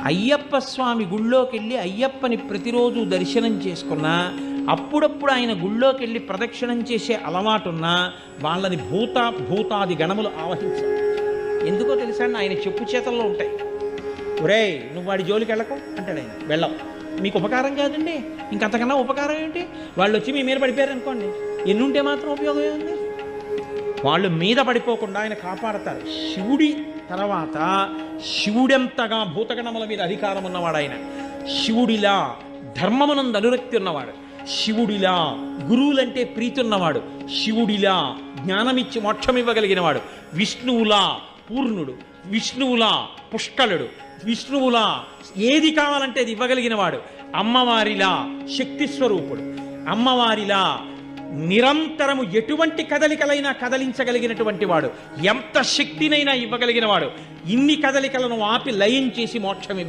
అయ్యప్ప స్వామి గుళ్ళోకి వెళ్ళి అయ్యప్పని ప్రతిరోజు దర్శనం చేసుకున్నా, అప్పుడప్పుడు ఆయన గుళ్ళోకి వెళ్ళి ప్రదక్షిణం చేసే అలవాటున్నా వాళ్ళని భూతాది గణములు ఆవహించారు. ఎందుకో తెలుసా అండి, ఆయన చెప్పు చేతల్లో ఉంటాయి. ఒరేయ్ నువ్వు వాడి జోలికి వెళ్ళకు అంటాడు ఆయన. వెళ్ళం, మీకు ఉపకారం కాదండి, ఇంకంతకన్నా ఉపకారం ఏంటి? వాళ్ళు వచ్చి మీ మీద పడిపోయారు అనుకోండి, ఎన్నుంటే మాత్రం ఉపయోగం ఏంది? వాళ్ళు మీద పడిపోకుండా ఆయన కాపాడతారు. శివుడి తర్వాత శివుడెంతగా భూతగణముల మీద అధికారం ఉన్నవాడు ఆయన. శివుడిలా ధర్మమునందు అనురక్తి ఉన్నవాడు, శివుడిలా గురువులంటే ప్రీతి ఉన్నవాడు, శివుడిలా జ్ఞానమిచ్చి మోక్షం ఇవ్వగలిగిన వాడు, విష్ణువులా పూర్ణుడు, విష్ణువులా పుష్కలుడు, విష్ణువులా ఏది కావాలంటే అది ఇవ్వగలిగిన వాడు, అమ్మవారిలా శక్తి స్వరూపుడు, అమ్మవారిలా నిరంతరము ఎటువంటి కదలికలైనా కదలించగలిగినటువంటి వాడు, ఎంత శక్తినైనా ఇవ్వగలిగిన వాడు, ఇన్ని కదలికలను ఆపి లయం చేసి మోక్షం ఇవ్వ